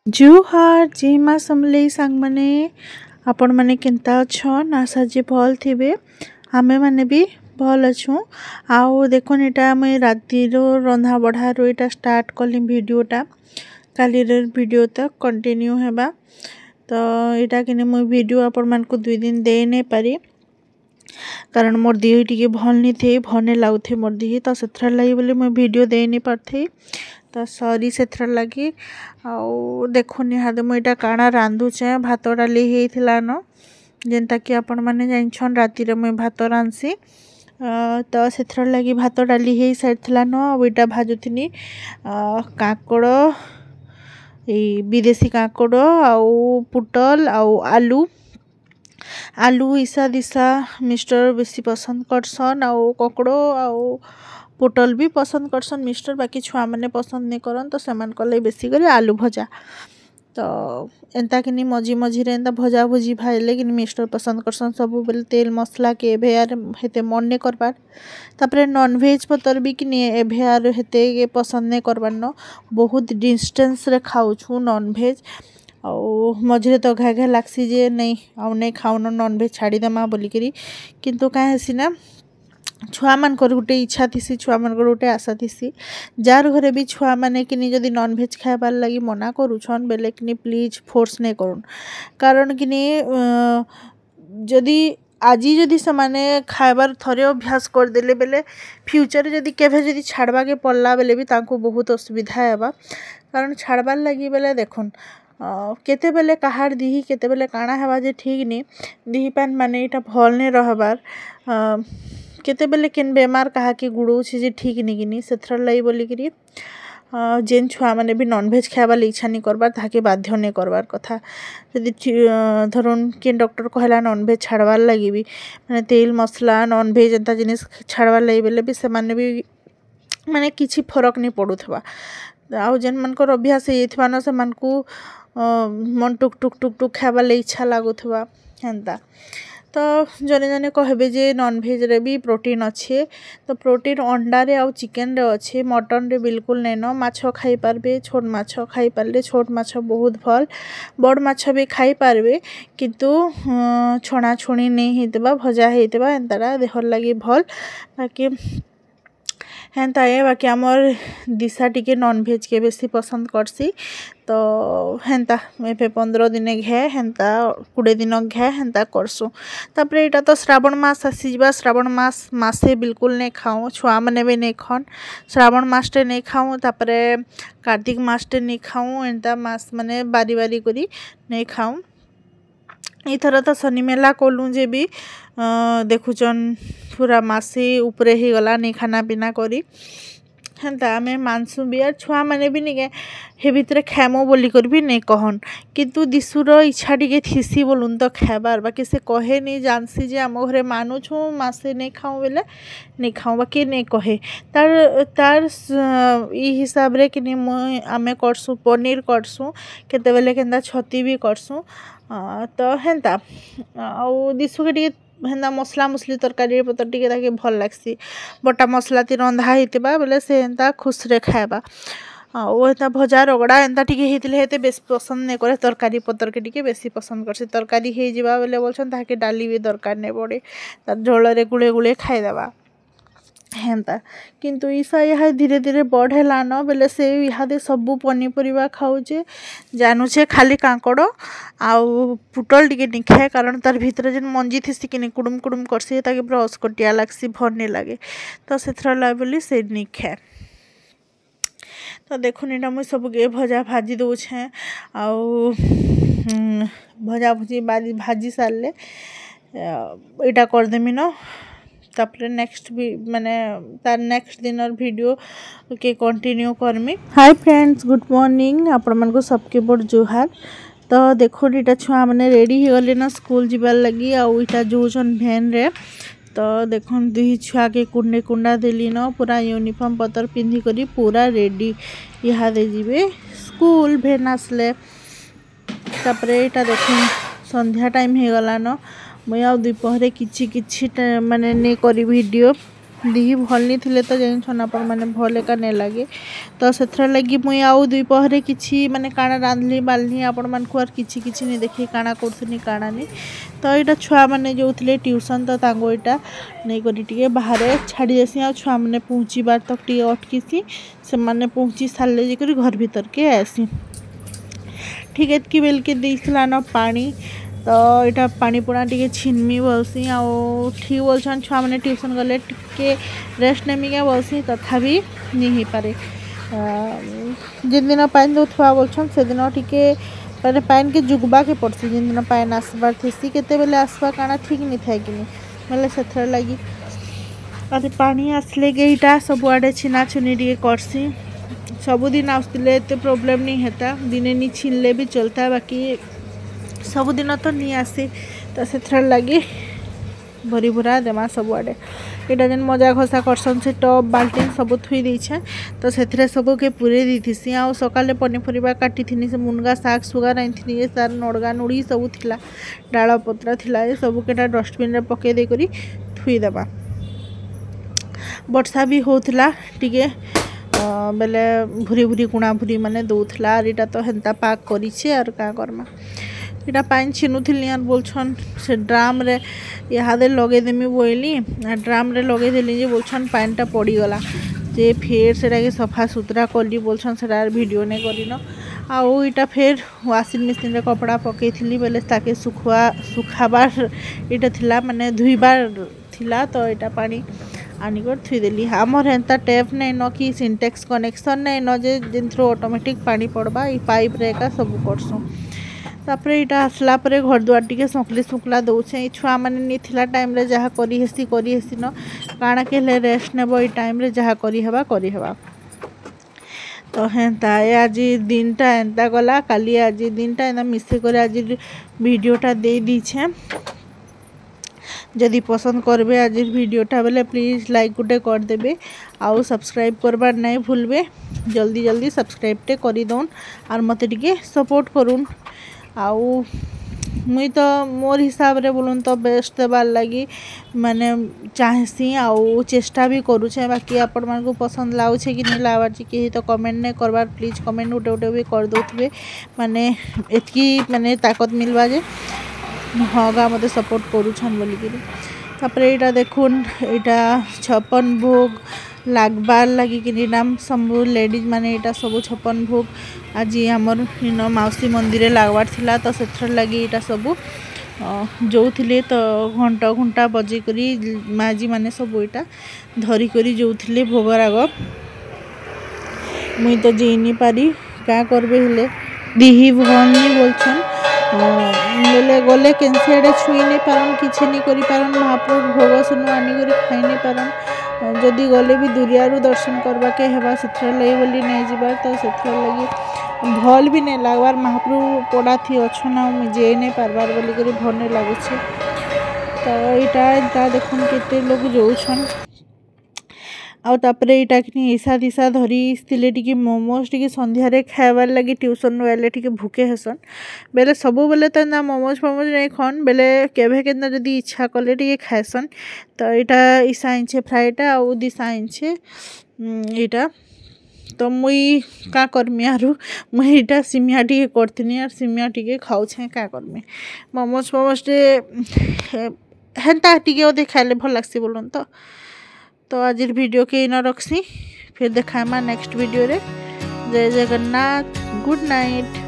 जुहार जय माँ समलेई सांग माने आपण माने केनता अछन आशा जे भल थिबे आमे माने भी भल अछु। आउ देखुन एटा मैं राति रो रंधा बढ़ा रो एटा स्टार्ट कली वीडियोटा काली रे वीडियो तक कंटिन्यू हेबा। तो एटा किने मैं वीडियो आपण मान को 2 दिन दे नै पारी कारण मोर देह टिके भल नि थे भने लाउथे मोर देह तो सेथरा लागि बोले मैं वीडियो दे नै पारथे तो सॉरी सेथरा लागि। आउ देखुन हादे मैं एटा काना रांधु छे भात डाली हेइथिला न जेनता कि आपण माने जानिछन राति रे मैं भात रांधसी तो सेथरा लागि भात डाली हेइ साइथिला न आ एटा भाजुथिनी काकड़ ए विदेशी काकड़ आउ पुटल आउ आलू आलू ईसा दिशा मिस्टर बेसी पसंद करसन आउ ककड़ो आउ पुटल भी पसंद करसन मिस्टर बाकी छुआ मैंने पसंद नहीं करन तो सेमान कले बेसी करे आलू भजा तो एंता कि मझी मझी रे एंता भजा भुजी भाइले कि मिस्टर पसंद करसन सब बेले तेल मसला के एभे यार हेते मन नहीं करबार तापरे नॉन वेज पतर भी कि एभे यार हेते के पसंद नहीं करबार न बहुत डिस्टेंस रे खाऊ छु नॉन वेज आउ मझे तो घा घा लागसी जे नहीं आउ नहीं खाऊन नॉन वेज छाड़ी देमा बोली करी किंतु काहे हसी ना छुआ मान कर गोटे इच्छा थी छुआ मान गोटे आशा थी जार घरे भी छुआ माने कि जदि नॉन वेज खाइबार लगी मना करुछन बेले कि प्लीज फोर्स नहीं करुन कारण कि जदि आज जदि से माने खाइबार थरे अभ्यास कर देले बेले फ्यूचर जदि केभे जदि छाड़वा के पड़ला बेले भी तांको बहुत असुविधा हेबा कारण छाड़बार लगी बेले देखुन केते बेले कहार दिही केते बेले काना हेबा जे ठीक नहीं दिही पान माने इटा भल नहीं रहबार केते बेले केन बेमार कहा के गुड़ो जे ठीक नहीं किनी सेथर लाई बोली करी जेन छुआ माने भी नॉन वेज खाइबार इच्छा नहीं करबार ताके बाध्य नहीं करबार कथा जदि धरुन केन डॉक्टर कहला नॉन वेज छाड़बार लगी भी माने तेल मसला नॉन वेज एंता जिनिस छाड़बार लगी बेले भी से माने भी माने किछि फरक नहीं पड़ुथबा आउ जेन मनकर अभ्यास हेइथबा न से मानकू मन टुक टुक टुक टुक खाइबार इच्छा लागुथबा हेंता तो जने जने कहबे जे नॉन वेज रे भी प्रोटीन अच्छे तो प्रोटीन अंडा रे आउ चिकन रे अच्छे मटन रे बिल्कुल नहीं न माछो खाई पारबे छोट माछो खाई पारले छोट माछो बहुत भल बड़ माछो भी खाई पारबे किंतु छणा छुणी नहीं हेतबा भजा हेतबा एंतारा देहर लागि भल बाकी हेंता है बाकी आमर दिशा टिके नॉन वेज के बेसी पसंद करसी तो हेंता एबे 15 दिन घे हेंता 20 दिन घे हेंता करसु तापरे एटा तो श्रावण मास आसीबा श्रावण मास मासे बिल्कुल नहीं खाऊँ छुआ माने भी नहीं खान श्रावण मास टे नहीं खाऊँ तापरे कार्तिक मास टे नहीं खाऊँ एंता मास माने बारी बारी करी नहीं खाऊँ इथर तो शनि मेला कलु जे भी देखुचन पूरा मासे उपरे ही गला नहीं खाना पीना करी हेंता आमे मानसु भी यार छुआ माने भी नहीं हे भितरे खेमो बोली कर भी नहीं कहन किंतु दिशुर इच्छा टिके थीसी बोलुन तो खाइबार बाकी से कहे नहीं जानसी जे आम घरे मानु छु मासे नहीं खाऊँ बेले नहीं खाऊँ बाकी नहीं कहे तार तार ई हिसाब रे कि आमे करसु पनीर करसु केते बेले केंदा छती भी करसु तो हेंता आउ दिशु के टिके हेंदा मसला मुसली तरकारी पतर टिके ताके भल लागसी बटा मसला ती रंधा हेतिबा बोले से हेंता खुश रे खाइबा ओ एंता भजा रगड़ा एंता टिके हेतिले हेते बेस पसंद नहीं करे तरकारी पतर के टिके बेसी पसंद करसी तरकारी हे जिबा बोले बोलछन ताके डाली भी दरकार नहीं पड़े तार झोल रे गुळे गुळे खाई देबा हेंता किंतु ईसा यहाँ धीरे धीरे बढ़ेला न बेले से इहादे सबू पनीपरिया खाऊचे जानूचे खाली कांकड़ आउ पुटल टिके नहीं खाए कारण तार भीतर जेन मंजी थी कि कुडुम कुडुम करसी ताके पूरा अस्कटिया लागसी भल नहीं लगे तो से बोली से नहीं खाए तो देखुन एटा मुई सब गे भजा भाजी दौछे आउ भजा भुजी भाजी सारले एटा करदेमी न तापरे नेक्स्ट भी माने तार नेक्स्ट दिन और वीडियो के कंटिन्यू करमी। हाय फ्रेंड्स गुड मॉर्निंग आपण मन को सबके बड़ जोहार तो देखो इटा छुआ मैंने रेडी हो गले ना स्कूल जीवार लगी आउ इटा जोन भैन रे तो देखो दुई छुआ के कुंडे कुंडा देली न पूरा यूनिफॉर्म पतर पिंधि करी पूरा रेडी यहाँ दे जीवे स्कूल भैन आसले तापरे इटा देखो संध्या टाइम हो गला न मुई आ दुपहरे किछि किछि माने ने करी वीडियो दिही भल नहीं थिले तो जान आपण मैंने भल एका नहीं लगे तो से लगी मुई आउ दुई पहरे किसी माने काना रांधली बाल्नी आपण मान को किछि किछि नहीं देखी काना करथुनी काना नहीं तो यहाँ छुआ मैंने जो थे ट्यूशन तो तांगो इटा नहीं करी टिके बाहर छाड़ी देसी आ छुआ मैंने पहुँचबार तक टे अटकी से माने पहुँची सारे जाकर घर भीतर के आसी ठीक है कि बेल के देला न पानी तो यहाँ पानी पुणा टे छिनमी बसी आउ ठीक बोलछन छुआ मैंने ट्यूशन गले टिके रेस्ट नेमी क्या बसी तथापि नहीं हो पारे जिन दिन पानी दौथवा बोलछन से दिन टिके पर पानी के जुगबा के पड़सी जिन दिन पानी आसबार थी केते बेले आसवा काना ठीक नहीं था कि बोले से लगी अरे पानी आसले गईटा सबुआड़े छिना छुनी टे करसी सबुदिन आसते एत प्रोब्लेम नहीं होता दिने नहीं छीनले भी चलता बाकी सबुदिन तो नहीं आसे तो से लगी भरी भुरा देमा सबुआड़े यहाँ जेन मजा घसा करसन से टप बाल्टी सब थुई देछे तो से सब के पूरे दी आउ सकाले पनीपरिया काटी थी से मुनगा शाग सुगा रही तार नड़गा नुड़ी सब थिला डाल पत्र थिला सब के डस्टबिन रे पके दे करी थुई देबा वर्षा भी होतला टिके बेले भूरी भूरी कुणा भूरी माने दौथला और यहाँ तो हेन्ता पाक करिछे और का करमा यहाँ पानी छिनुथिली और बोलछन से ड्राम रे इहादे लगे देमी बोली ड्राम रे लगे देली जे बोलछन पानीटा पड़ीगला जे फेर से के सफा सुतरा कली बोलछन से वीडियो नहीं करिन आउ यहाँ फेर वाशिंग मशीन रे कपड़ा पकईली बेले ताके सुखाबार यहाँ थिला माने धुईबार थिला तो यहाँ पानी आनिकर थुईदेली आमर हेन्ता टैप नहीं न कि सिंटेक्स कनेक्शन नहीं न जे जिन थ्रू ऑटोमेटिक पानी पड़वा ये पाइप रे का सब करसुँ तापर यहाँ आसला घर द्वार टे सुखली सुखला दौचे छुआ मैंने नहीं थिला टाइम रे जहाँ करी हेसी न काଣା के रेस्ट नेब ये टाइम रे जहाँ करी हेबा तो हेन्ता आज दिनटा एंता गला काली आज दिनटा एंता मिसेकर आज वीडियोटा दे दीछे जदि पसंद करबे आज वीडियोटा बेले प्लीज लाइक गुटे कर देबे आउ सब्सक्राइब करबार नहीं भूलबे जल्दी जल्दी सब्सक्राइब टे करी दौन और मते टिके सपोर्ट करूँ आउ मुई तो मोर हिसाब रे बोलूँ तो बेस्ट देवार लगी माने चाहसी आउ चेष्टा भी करुचे बाकी आपण मानकु पसंद लाउछे कि नहीं लावार कि तो कमेंट नहीं करबार प्लीज कमेंट गुटे गुटे भी कर दौथे माने एतकी माने ताकत मिलवा जे हाँ गा मत सपोर्ट करुछन बोलिकी तापर यहाँ देखुन यहाँ 56 भोग लागबार लगी कि नाम सब लेडीज माने यहाँ सब 56 भोग आज आमर इन माउसी मंदिर लागबार थिला तो से लगी यहाँ सब जो थे तो घंटा घंटा बजेकरी माजी माने सब यहाँ धरिकी जो थे भोगराग मुई तो जी नहीं पारी क्या करबे हेले दिही भल नहीं बोलछन बोले गले केनसी आड़े छुई नहीं पारन किसी नहीं करी पारन महाप्रभु भोग सेनु आनिक खाई नहीं पारन जदि गले भी दुरियारू दर्शन करवा के हेबा से लगी बोली नहीं जीवार तो से लगी भल भी नहीं लगवार महाप्रभु पड़ा थी अच्छन जे नहीं पार्बार बोलिक भल नहीं लगुचे तो यहाँ देखुन केते लोग जोछन आउ तापर यहाँ कि ईसा दिशा धरी टे मोमोज टे संध्यारे खाइबार लगी ट्यूशन वाले टे भूखे हेसन बेले सबू बेले तो ना मोमोज फोमोज नहीं खन बेले केभे केतना जदि इच्छा कले टे खाएसन तो यहाँ ईसा आइछे फ्राइटा आउ दिशा आइछे यहाँ तो मुई का करमी आरु मुई यहाँ सिमिया टे करथिनी और सिमिया टे खाऊे क्या करमी मोमोज फोमोज टे हेन्ता टे ओदे खाइले भल लागसी बोलन तो आज वीडियो के इन रखसी फिर देखा नेक्स्ट वीडियो रे जय जगन्नाथ गुड नाइट।